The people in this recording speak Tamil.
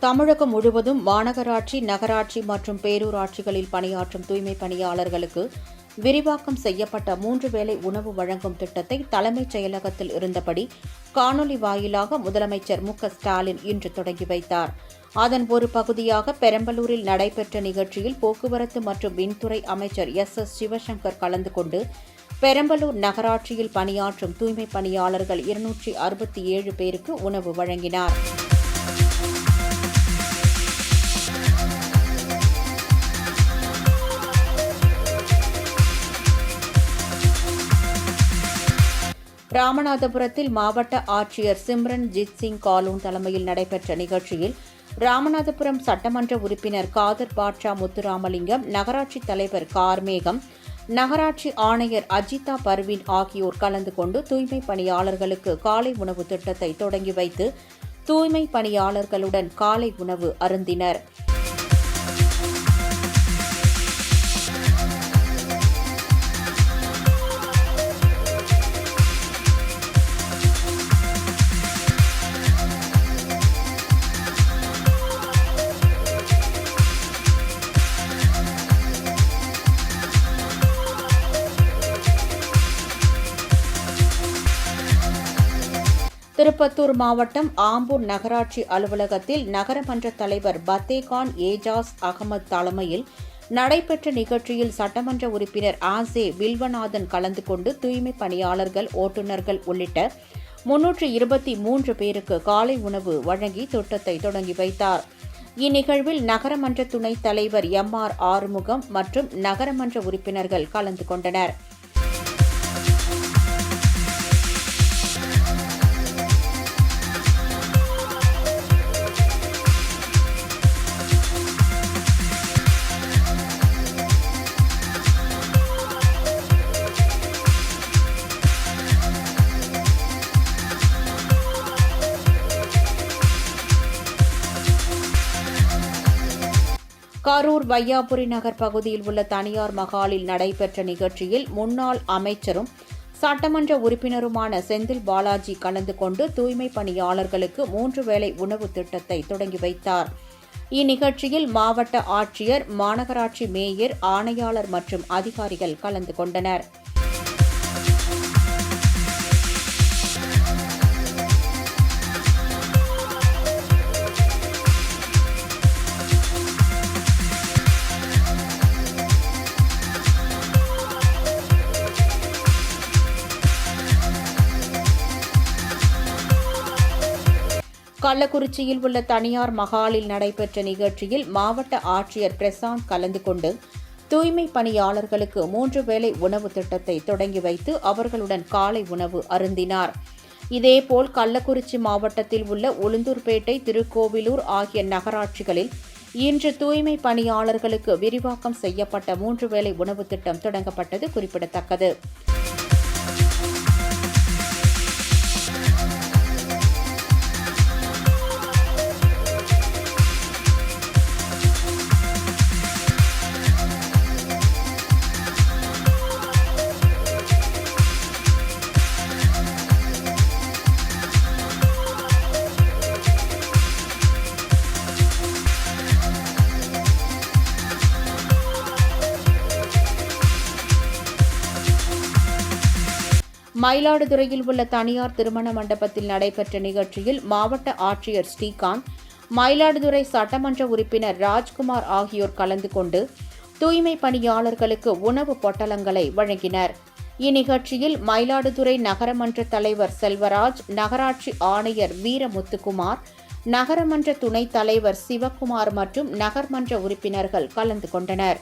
தமிழகம் முழுவதும் மாநகராட்சி, நகராட்சி மற்றும் பேரூராட்சிகளில் பணியாற்றும் தூய்மை பணியாளர்களுக்கு விரிவாக்கம் செய்யப்பட்ட 3 வேளை உணவு வழங்கும் திட்டத்தை தலைமைச் செயலகத்தில் இருந்தபடி காணொலி வாயிலாக முதலமைச்சர் மு.க.ஸ்டாலின் இன்று தொடங்கி வைத்தார். அதன் ஒரு பகுதியாக பெரம்பலூரில் நடைபெற்ற நிகழ்ச்சியில் போக்குவரத்து மற்றும் மின்துறை அமைச்சர் எஸ். சிவசங்கர் கலந்து கொண்டு பெரம்பலூர் நகராட்சியில் பணியாற்றும் தூய்மை பணியாளர்கள் 267 பேருக்கு உணவு வழங்கினார். ராமநாதபுரத்தில் மாவட்ட ஆட்சியர் சிம்ரன்ஜித் சிங் காலூன் தலைமையில் நடைபெற்ற நிகழ்ச்சியில் ராமநாதபுரம் சட்டமன்ற உறுப்பினர் காதர் பாட்ஷா முத்துராமலிங்கம், நகராட்சி தலைவர் கார்மேகம், நகராட்சி ஆணையர் அஜிதா பர்வீன் ஆகியோர் கலந்து கொண்டு தூய்மை பணியாளர்களுக்கு காலை உணவு திட்டத்தை தொடங்கி வைத்து தூய்மை பணியாளர்களுடன் காலை உணவு அருந்தினர். திருப்பத்தூர் மாவட்டம் ஆம்பூர் நகராட்சி அலுவலகத்தில் நகரமன்ற தலைவர் பத்தேகான் ஏஜாஸ் அகமது தலைமையில் நடைபெற்ற நிகழ்ச்சியில் சட்டமன்ற உறுப்பினர் ஆசே வில்வநாதன் கலந்து கொண்டு தூய்மை பணியாளர்கள், ஓட்டுநர்கள் உள்ளிட்ட 323 பேருக்கு காலை உணவு வழங்கி திட்டத்தை தொடங்கி வைத்தார். இந்நிகழ்வில் நகரமன்ற துணைத் தலைவர் எம்.ஆர். ஆறுமுகம் மற்றும் நகரமன்ற உறுப்பினர்கள் கலந்து கொண்டனர். கரூர் வையாபுரி நகர் பகுதியில் உள்ள தனியார் மகாலில் நடைபெற்ற நிகழ்ச்சியில் முன்னாள் அமைச்சரும் சட்டமன்ற உறுப்பினருமான செந்தில் பாலாஜி கலந்து கொண்டு தூய்மை பணியாளர்களுக்கு 3 வேளை உணவு திட்டத்தை தொடங்கி வைத்தார். இந்நிகழ்ச்சியில் மாவட்ட ஆட்சியர், மாநகராட்சி மேயர், ஆணையாளர் மற்றும் அதிகாரிகள் கலந்து கொண்டனர். கள்ளக்குறிச்சியில் உள்ள தனியார் மகாலில் நடைபெற்ற நிகழ்ச்சியில் மாவட்ட ஆட்சியர் பிரசாந்த் கலந்து கொண்டு தூய்மை பணியாளர்களுக்கு 3 வேளை உணவு திட்டத்தை தொடங்கி வைத்து அவர்களுடன் காலை உணவு அருந்தினார். இதேபோல் கள்ளக்குறிச்சி மாவட்டத்தில் உள்ள உளுந்தூர்பேட்டை, திருக்கோவிலூர் ஆகிய நகராட்சிகளில் இன்று தூய்மை பணியாளர்களுக்கு விரிவாக்கம் செய்யப்பட்ட 3 வேளை உணவு திட்டம் தொடங்கப்பட்டது குறிப்பிடத்தக்கது. மயிலாடுதுறையில் உள்ள தனியார் திருமண மண்டபத்தில் நடைபெற்ற நிகழ்ச்சியில் மாவட்ட ஆட்சியர் ஸ்ரீகாந்த், மயிலாடுதுறை சட்டமன்ற உறுப்பினர் ராஜ்குமார் ஆகியோர் கலந்து கொண்டு தூய்மை பணியாளர்களுக்கு உணவு பொட்டலங்களை வழங்கினர். இந்நிகழ்ச்சியில் மயிலாடுதுறை நகரமன்ற தலைவர் செல்வராஜ், நகராட்சி ஆணையர் வீரமுத்துக்குமார், நகரமன்ற துணைத் தலைவர் சிவக்குமார் மற்றும் நகர்மன்ற உறுப்பினர்கள் கலந்து கொண்டனர்.